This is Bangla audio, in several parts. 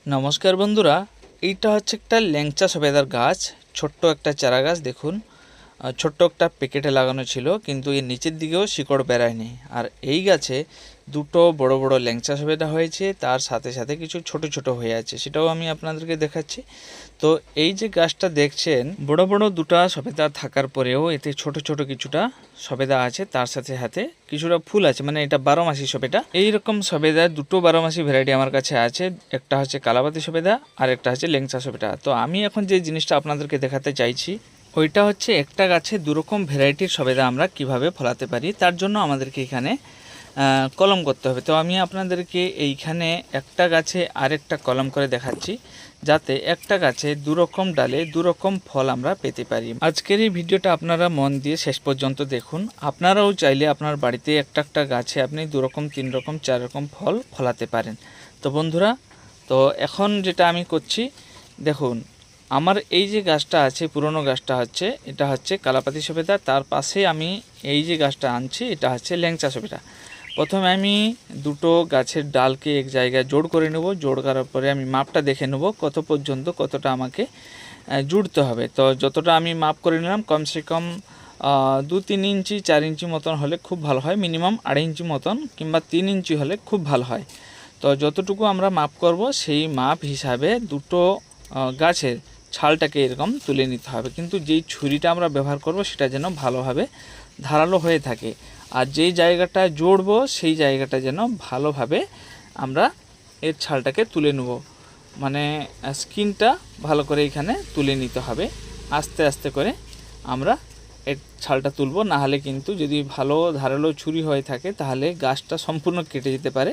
নমস্কার বন্ধুরা, এইটা হচ্ছে একটা ল্যাংচা সবেদার গাছ। ছোট্ট একটা চারা গাছ দেখুন। ছোট্ট একটা প্যাকেটে লাগানো ছিল, কিন্তু এর নিচের দিকেও শিকড় বেরায়নি। আর এই গাছে দুটো বড় বড় ল্যাংচা সবেদা হয়েছে, তার সাথে সাথে কিছু ছোট ছোট হয়ে আছে, সেটাও আমি আপনাদেরকে দেখাচ্ছি। তো এই যে গাছটা দেখছেন, বড় বড় দুটো সবেদা থাকার পরেও এতে ছোট ছোট কিছুটা সবেদা আছে, তার সাথে সাথে কিছুটা ফুল আছে, মানে এটা 12 মাসি সবেদা। এইরকম সবেদা দুটো 12 মাসি ভ্যারাইটি আমার কাছে আছে। একটা হচ্ছে কালাপাতি সবেদা আর একটা হচ্ছে ল্যাংচা সবেদা। তো আমি এখন যে জিনিসটা আপনাদেরকে দেখাতে চাইছি ওইটা হচ্ছে একটা গাছে দুরকম ভ্যারাইটির সবেদা আমরা কিভাবে ফলাতে পারি, তার জন্য আমাদেরকে এখানে কলম করতে হবে। তো আমি আপনাদেরকে এইখানে একটা গাছে আরেকটা কলম করে দেখাচ্ছি, যাতে একটা গাছে দুরকম ডালে দুরকম ফল আমরা পেতে পারি। আজকের এই ভিডিওটা আপনারা মন দিয়ে শেষ পর্যন্ত দেখুন। আপনারাও চাইলে আপনার বাড়িতে একটা একটা গাছে আপনি দুরকম, 3 রকম, 4 রকম ফল ফলাতে পারেন। তো বন্ধুরা, তো এখন যেটা আমি করছি দেখুন, আমার এই যে গাছটা আছে, পুরনো গাছটা হচ্ছে, এটা হচ্ছে কালাপাতি সবেদা। তার পাশে আমি এই যে গাছটা আনছি, এটা হচ্ছে ল্যাংচা সবেদা। প্রথমে আমি দুটো গাছের ডালকে এক জায়গায় জোড় করে নেব। জোড় করার পরে আমি মাপটা দেখে নেব কত পর্যন্ত কতটা আমাকে জুড়তে হবে। তো যতটা আমি মাপ করে নিলাম, কমসে কম 2-3 ইঞ্চি 4 ইঞ্চি মতন হলে খুব ভালো হয়। মিনিমাম 2.5 ইঞ্চি মতন কিংবা 3 ইঞ্চি হলে খুব ভালো হয়। তো যতটুকু আমরা মাপ করব সেই মাপ হিসাবে দুটো গাছের ছালটাকে এরকম তুলে নিতে হবে। কিন্তু যেই ছুরিটা আমরা ব্যবহার করব সেটা যেন ভালোভাবে ধারালো হয়ে থাকে, আর যেই জায়গাটা জোড়বো সেই জায়গাটা যেন ভালোভাবে আমরা এর ছালটাকে তুলে নেব, মানে স্কিনটা ভালো করে এখানে তুলে নিতে হবে। আস্তে আস্তে করে আমরা এর ছালটা তুলব, না হলে কিন্তু যদি ভালো ধারালো ছুরি হয়ে থাকে তাহলে গাছটা সম্পূর্ণ কেটে যেতে পারে।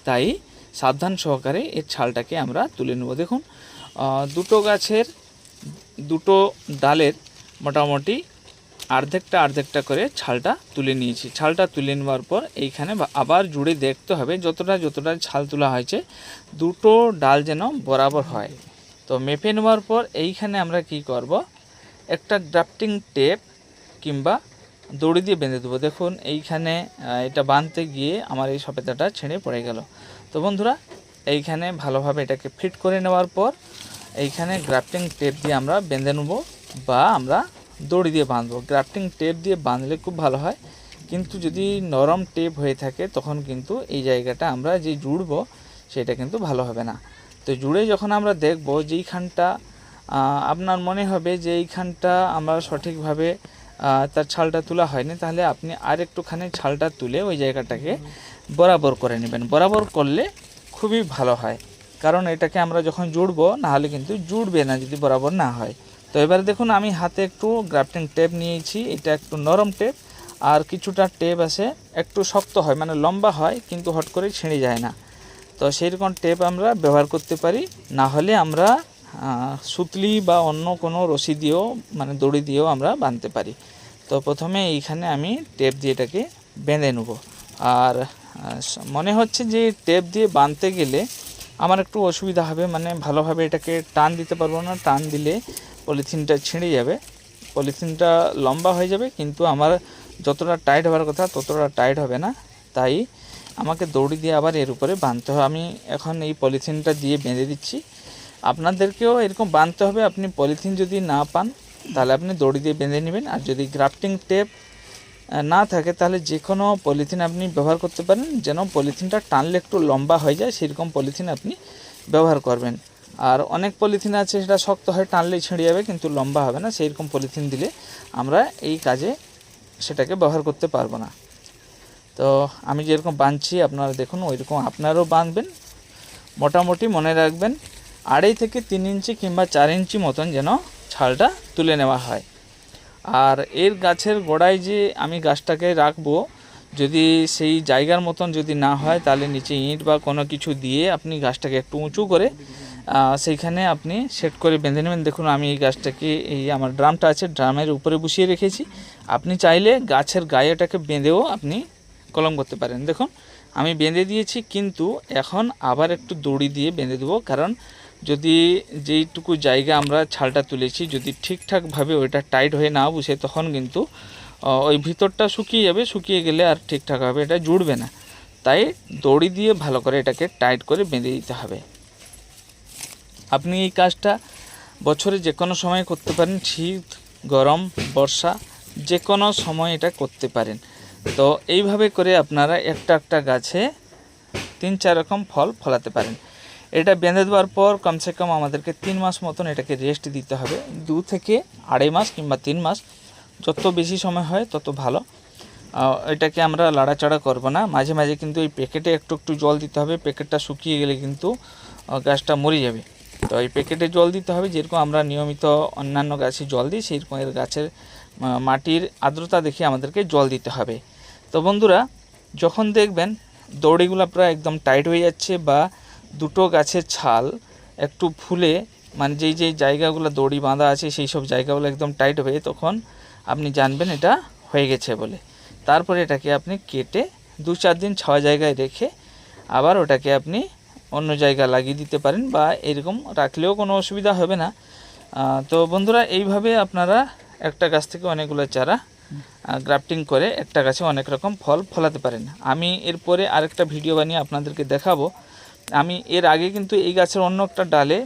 তাই সাবধান সহকারে এর ছালটাকে আমরা তুলে নেব। দেখুন, দুটো গাছের দুটো ডালের মোটামুটি অর্ধেকটা করে ছালটা তুলে নিয়েছি। ছালটা তুলে নেওয়ার পর এইখানে আবার জুড়ে দেখতে হবে যতটা ছাল তোলা হয়েছে দুটো ডাল যেন বরাবর হয়। তো মেপে নেওয়ার পর এইখানে আমরা কি করব, একটা গ্রাফটিং টেপ কিংবা দড়ি দিয়ে বেঁধে দেবো। দেখুন এইখানে এটা বাঁধতে গিয়ে আমার এই সবেদাটা ছেড়ে পড়ে গেল। তো বন্ধুরা, এইখানে ভালোভাবে এটাকে ফিট করে নেওয়ার পর এইখানে গ্রাফটিং টেপ দিয়ে আমরা বেঁধে নেব, বা আমরা দড়ি দিয়ে বাঁধবো। গ্রাফটিং টেপ দিয়ে বাঁধলে খুব ভালো হয়, কিন্তু যদি নরম টেপ হয়ে থাকে তখন কিন্তু এই জায়গাটা আমরা যে জুড়বো সেটা কিন্তু ভালো হবে না। তো জুড়ে যখন আমরা দেখব যেইখানটা আপনার মনে হবে যে এইখানটা আমরা সঠিকভাবে তার ছালটা তোলা হয়নি, তাহলে আপনি আর একটুখানি ছালটা তুলে ওই জায়গাটাকে বরাবর করে নেবেন। বরাবর করলে খুবই ভালো হয়, কারণ এটাকে আমরা যখন জুড়বো নাহলে কিন্তু জুড়বে না যদি বরাবর না হয়। তো এবারে দেখুন, আমি হাতে একটু গ্রাফটিং টেপ নিয়েছি। এটা একটু নরম টেপ, আর কিছুটা টেপ আছে একটু শক্ত হয়, মানে লম্বা হয় কিন্তু হট করে ছিঁড়ে যায় না। তো সেই রকম টেপ আমরা ব্যবহার করতে পারি, না হলে আমরা সুতলি বা অন্য কোনো রশি দিয়েও, মানে দড়ি দিয়েও আমরা বাঁধতে পারি। তো প্রথমে এইখানে আমি টেপ দিয়ে এটাকে বেঁধে নেব। আর মনে হচ্ছে যে টেপ দিয়ে বাঁধতে গেলে আমার একটু অসুবিধা হবে, মানে ভালোভাবে এটাকে টান দিতে পারবো না। টান দিলে পলিথিনটা ছিঁড়ে যাবে, পলিথিনটা লম্বা হয়ে যাবে, কিন্তু আমার যতটা টাইট হওয়ার কথা ততটা টাইট হবে না। তাই আমাকে দড়ি দিয়ে আবার এর উপরে বাঁধতে হবে। আমি এখন এই পলিথিনটা দিয়ে বেঁধে দিচ্ছি। আপনাদেরকেও এরকম বাঁধতে হবে। আপনি পলিথিন যদি না পান তাহলে আপনি দড়ি দিয়ে বেঁধে নেবেন, আর যদি গ্রাফটিং টেপ না থাকে তাহলে যে কোনো পলিথিন আপনি ব্যবহার করতে পারেন, যেন পলিথিনটা টানলে একটু লম্বা হয়ে যায় সেরকম পলিথিন আপনি ব্যবহার করবেন। আর অনেক পলিথিন আছে সেটা শক্ত হয়, টানলেই ছিঁড়ে যাবে কিন্তু লম্বা হবে না, সেই রকম পলিথিন দিলে আমরা এই কাজে সেটাকে ব্যবহার করতে পারবো না। তো আমি যেরকম বাঁধছি আপনারা দেখুন, ওইরকম আপনারাও বাঁধবেন। মোটামুটি মনে রাখবেন 2.5 থেকে 3 ইঞ্চি কিংবা 4 ইঞ্চি মতন যেন ছালটা তুলে নেওয়া হয়। আর এর গাছের গোড়ায় যে আমি গাছটাকে রাখবো, যদি সেই জায়গার মতন যদি না হয় তাহলে নিচে ইট বা কোনো কিছু দিয়ে আপনি গাছটাকে একটু উঁচু করে সেইখানে আপনি সেট করে বেঁধে নেবেন। দেখুন, আমি এই গাছটাকে, এই আমার ড্রামটা আছে, ড্রামের উপরে বসিয়ে রেখেছি। আপনি চাইলে গাছের গায়েটাকে বেঁধেও আপনি কলম করতে পারেন। দেখুন, আমি বেঁধে দিয়েছি, কিন্তু এখন আবার একটু দড়ি দিয়ে বেঁধে দেবো, কারণ যদি যেইটুকু জায়গা আমরা ছালটা তুলেছি যদি ঠিকঠাকভাবে ওইটা টাইট হয়ে না বসে, তখন কিন্তু ওই ভিতরটা শুকিয়ে যাবে, শুকিয়ে গেলে আর ঠিকঠাকভাবে এটা জুড়বে না। তাই দড়ি দিয়ে ভালো করে এটাকে টাইট করে বেঁধে দিতে হবে। আপনি এই কাজটা বছরে যে কোনো সময় করতে পারেন, শীত, গরম, বর্ষা, যে কোনো সময় এটা করতে পারেন। তো এইভাবে করে আপনারা একটা একটা গাছে 3-4 রকম ফল ফলাতে পারেন। এটা বেঁধে দেওয়ার পর কমসে কম আমাদেরকে 3 মাস মতন এটাকে রেস্ট দিতে হবে, 2 থেকে 2.5 মাস কিংবা 3 মাস, যত বেশি সময় হয় তত ভালো। এটাকে আমরা লাড়াচাড়া করব না, মাঝে মাঝে কিন্তু এই প্যাকেটে একটু একটু জল দিতে হবে, প্যাকেটটা শুকিয়ে গেলে কিন্তু গাছটা মরে যাবে। তো এই প্যাকেটে জল দিতে হবে, যেরকম আমরা নিয়মিত অন্যান্য গাছে জল দিই সেই রকম এর গাছের মাটির আর্দ্রতা দেখে আমাদেরকে জল দিতে হবে। তো বন্ধুরা, যখন দেখবেন দড়িগুলো প্রায় একদম টাইট হয়ে যাচ্ছে বা দুটো গাছের ছাল একটু ফুলে, মানে যেই জায়গাগুলো দড়ি বাঁধা আছে সেই সব জায়গাগুলো একদম টাইট হয়ে, তখন আপনি জানবেন এটা হয়ে গেছে বলে। তারপরে এটাকে আপনি কেটে 2-4 দিন ছাওয়া জায়গায় রেখে আবার ওটাকে আপনি অন্য জায়গায় লাগিয়ে দিতে পারেন, বা এরকম রাখলেও কোনো অসুবিধা হবে না। তো বন্ধুরা, এইভাবে আপনারা একটা গাছ থেকে অনেকগুলো চারা গ্রাফটিং করে একটা গাছে অনেক রকম ফল ফলাতে পারেন। আমি এরপরে আরেকটা ভিডিও বানিয়ে আপনাদেরকে দেখাবো। আমি এর আগে কিন্তু এই গাছের অন্য একটা ডালে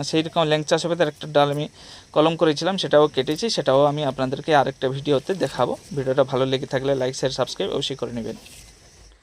সেই রকম ল্যাংচা সবেদার একটা ডাল আমি কলম করেছিলাম, সেটাও কেটেছি, সেটাও আমি আপনাদেরকে আরেকটা ভিডিওতে দেখাবো। ভিডিওটা ভালো লেগে থাকলে লাইক, শেয়ার, সাবস্ক্রাইব অবশ্যই করে নেবেন।